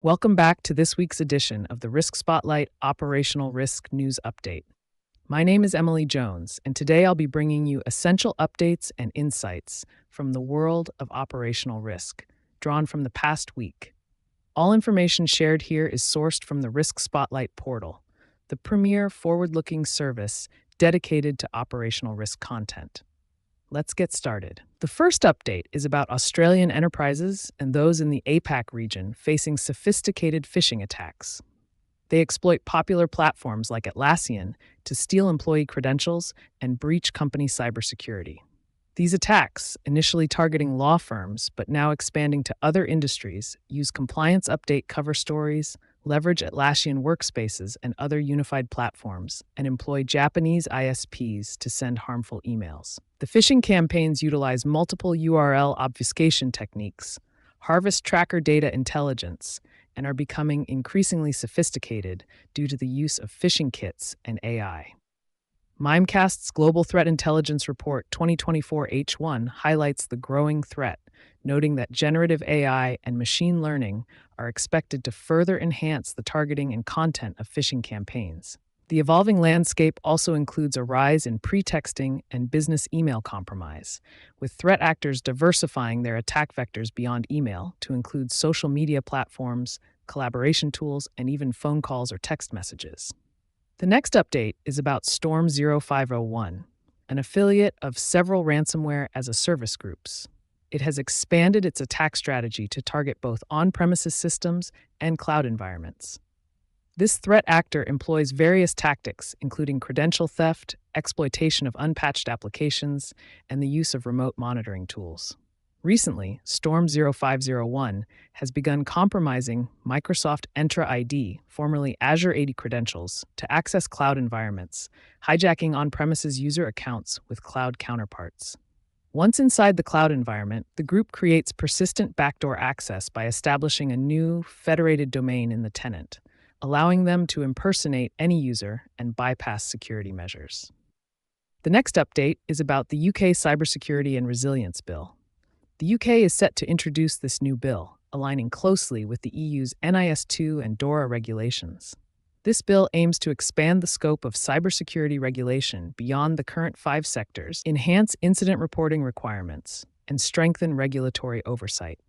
Welcome back to this week's edition of the Risk Spotlight Operational Risk News Update. My name is Emily Jones, and today I'll be bringing you essential updates and insights from the world of operational risk, drawn from the past week. All information shared here is sourced from the RiskSpotlight Portal, the premier forward-looking service dedicated to operational risk content. Let's get started. The first update is about Australian enterprises and those in the APAC region facing sophisticated phishing attacks. They exploit popular platforms like Atlassian to steal employee credentials and breach company cybersecurity. These attacks, initially targeting law firms but now expanding to other industries, use compliance update cover stories, leverage Atlassian workspaces and other unified platforms, and employ Japanese ISPs to send harmful emails. The phishing campaigns utilize multiple URL obfuscation techniques, harvest tracker data intelligence, and are becoming increasingly sophisticated due to the use of phishing kits and AI. Mimecast's Global Threat Intelligence Report 2024 H1 highlights the growing threat, noting that generative AI and machine learning are expected to further enhance the targeting and content of phishing campaigns. The evolving landscape also includes a rise in pretexting and business email compromise, with threat actors diversifying their attack vectors beyond email to include social media platforms, collaboration tools, and even phone calls or text messages. The next update is about Storm 0501, an affiliate of several ransomware as a service groups. It has expanded its attack strategy to target both on-premises systems and cloud environments. This threat actor employs various tactics, including credential theft, exploitation of unpatched applications, and the use of remote monitoring tools. Recently, Storm 0501 has begun compromising Microsoft Entra ID, formerly Azure AD credentials, to access cloud environments, hijacking on-premises user accounts with cloud counterparts. Once inside the cloud environment, the group creates persistent backdoor access by establishing a new federated domain in the tenant, allowing them to impersonate any user and bypass security measures. The next update is about the UK Cybersecurity and Resilience Bill. The UK is set to introduce this new bill, aligning closely with the EU's NIS2 and DORA regulations. This bill aims to expand the scope of cybersecurity regulation beyond the current 5 sectors, enhance incident reporting requirements, and strengthen regulatory oversight.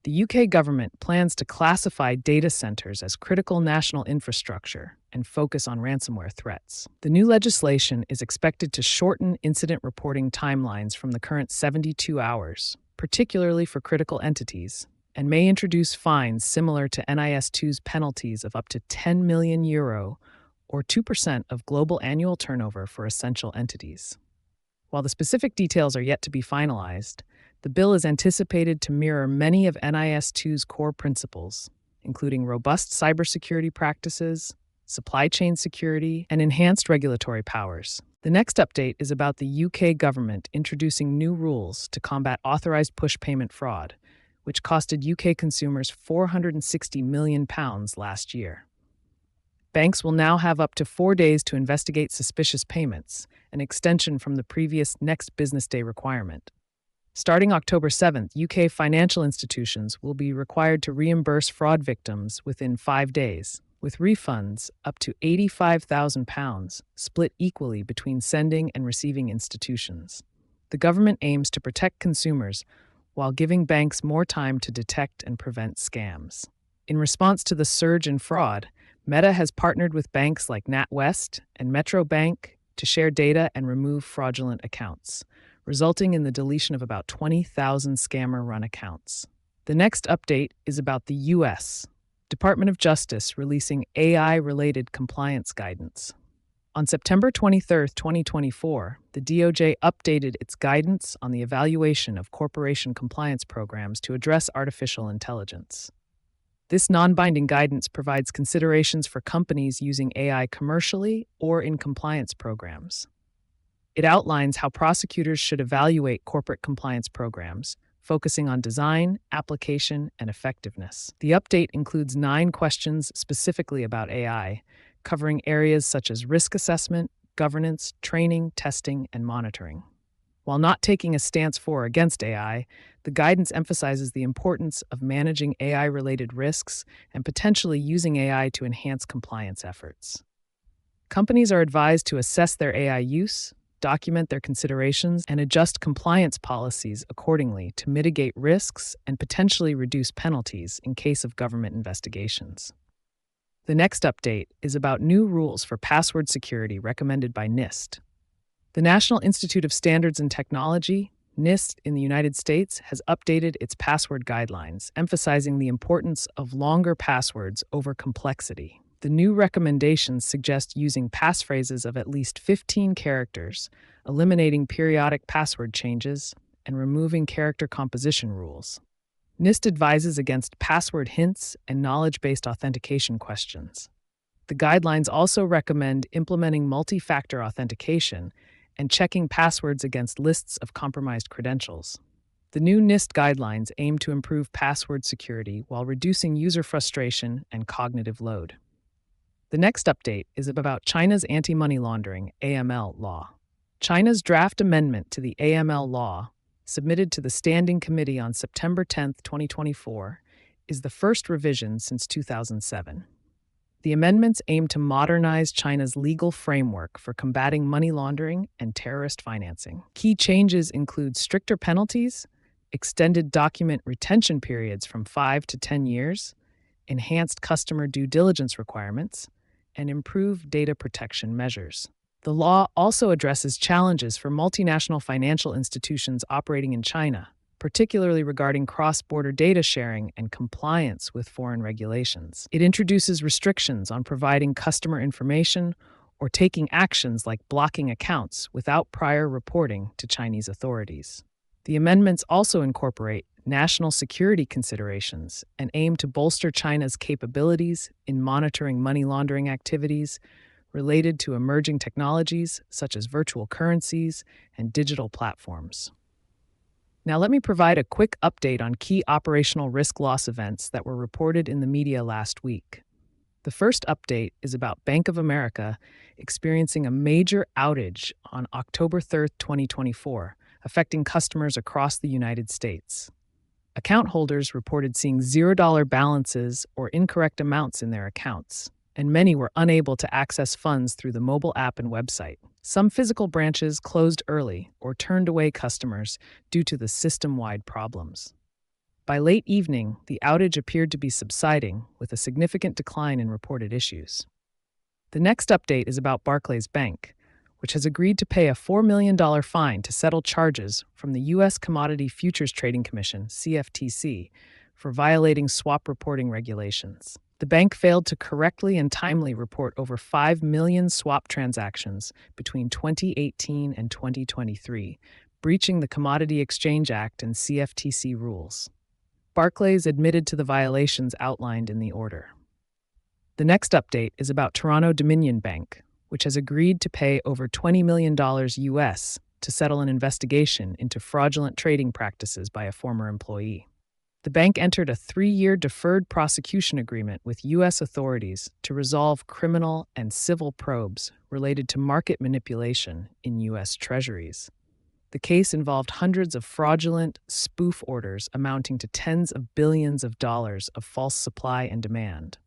The UK government plans to classify data centers as critical national infrastructure and focus on ransomware threats. The new legislation is expected to shorten incident reporting timelines from the current 72 hours, particularly for critical entities, and may introduce fines similar to NIS2's penalties of up to €10 million or 2% of global annual turnover for essential entities. While the specific details are yet to be finalized, the bill is anticipated to mirror many of NIS2's core principles, including robust cybersecurity practices, supply chain security, and enhanced regulatory powers. The next update is about the UK government introducing new rules to combat authorized push payment fraud, which costed UK consumers £460 million last year. Banks will now have up to 4 days to investigate suspicious payments, an extension from the previous next business day requirement. Starting October 7th, UK financial institutions will be required to reimburse fraud victims within 5 days, with refunds up to £85,000 split equally between sending and receiving institutions. The government aims to protect consumers while giving banks more time to detect and prevent scams. In response to the surge in fraud, Meta has partnered with banks like NatWest and Metro Bank to share data and remove fraudulent accounts, resulting in the deletion of about 20,000 scammer-run accounts. The next update is about the U.S. Department of Justice releasing AI-related compliance guidance. On September 23, 2024, the DOJ updated its guidance on the evaluation of corporation compliance programs to address artificial intelligence. This non-binding guidance provides considerations for companies using AI commercially or in compliance programs. It outlines how prosecutors should evaluate corporate compliance programs, focusing on design, application, and effectiveness. The update includes 9 questions specifically about AI, covering areas such as risk assessment, governance, training, testing, and monitoring. While not taking a stance for or against AI, the guidance emphasizes the importance of managing AI-related risks and potentially using AI to enhance compliance efforts. Companies are advised to assess their AI use, document their considerations, and adjust compliance policies accordingly to mitigate risks and potentially reduce penalties in case of government investigations. The next update is about new rules for password security recommended by NIST. The National Institute of Standards and Technology, NIST in the United States, has updated its password guidelines, emphasizing the importance of longer passwords over complexity. The new recommendations suggest using passphrases of at least 15 characters, eliminating periodic password changes, and removing character composition rules. NIST advises against password hints and knowledge-based authentication questions. The guidelines also recommend implementing multi-factor authentication and checking passwords against lists of compromised credentials. The new NIST guidelines aim to improve password security while reducing user frustration and cognitive load. The next update is about China's Anti-Money Laundering (AML) law. China's draft amendment to the AML law, submitted to the Standing Committee on September 10, 2024, is the first revision since 2007. The amendments aim to modernize China's legal framework for combating money laundering and terrorist financing. Key changes include stricter penalties, extended document retention periods from 5 to 10 years, enhanced customer due diligence requirements, and improved data protection measures. The law also addresses challenges for multinational financial institutions operating in China, particularly regarding cross-border data sharing and compliance with foreign regulations. It introduces restrictions on providing customer information or taking actions like blocking accounts without prior reporting to Chinese authorities. The amendments also incorporate national security considerations and aim to bolster China's capabilities in monitoring money laundering activities related to emerging technologies such as virtual currencies and digital platforms. Now let me provide a quick update on key operational risk loss events that were reported in the media last week. The first update is about Bank of America experiencing a major outage on October 3, 2024, affecting customers across the United States. Account holders reported seeing $0 balances or incorrect amounts in their accounts, and many were unable to access funds through the mobile app and website. Some physical branches closed early or turned away customers due to the system-wide problems. By late evening, the outage appeared to be subsiding, with a significant decline in reported issues. The next update is about Barclays Bank, which has agreed to pay a $4 million fine to settle charges from the U.S. Commodity Futures Trading Commission, CFTC, for violating swap reporting regulations. The bank failed to correctly and timely report over 5 million swap transactions between 2018 and 2023, breaching the Commodity Exchange Act and CFTC rules. Barclays admitted to the violations outlined in the order. The next update is about Toronto-Dominion Bank, which has agreed to pay over $20 million US to settle an investigation into fraudulent trading practices by a former employee. The bank entered a 3-year deferred prosecution agreement with U.S. authorities to resolve criminal and civil probes related to market manipulation in U.S. treasuries. The case involved hundreds of fraudulent, spoof orders amounting to tens of billions of dollars of false supply and demand.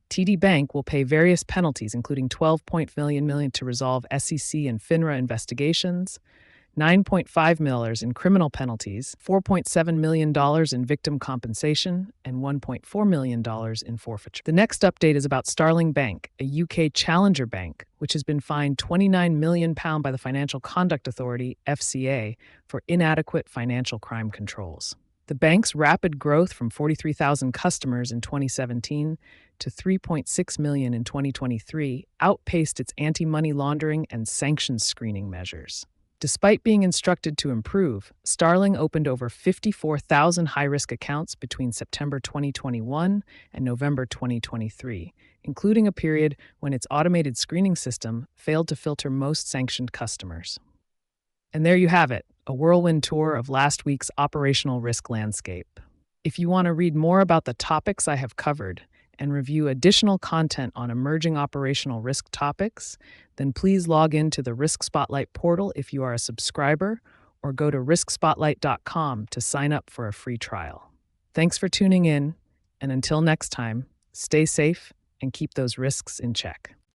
TD Bank will pay various penalties, including $12.1 million to resolve SEC and FINRA investigations, $9.5 million in criminal penalties, $4.7 million in victim compensation, and $1.4 million in forfeiture. The next update is about Starling Bank, a UK challenger bank, which has been fined £29 million by the Financial Conduct Authority, FCA, for inadequate financial crime controls. The bank's rapid growth from 43,000 customers in 2017 to 3.6 million in 2023 outpaced its anti-money laundering and sanctions screening measures. Despite being instructed to improve, Starling opened over 54,000 high-risk accounts between September 2021 and November 2023, including a period when its automated screening system failed to filter most sanctioned customers. And there you have it, a whirlwind tour of last week's operational risk landscape. If you want to read more about the topics I have covered and review additional content on emerging operational risk topics, then please log in to the RiskSpotlight Portal if you are a subscriber, or go to riskspotlight.com to sign up for a free trial. Thanks for tuning in, and until next time, stay safe and keep those risks in check.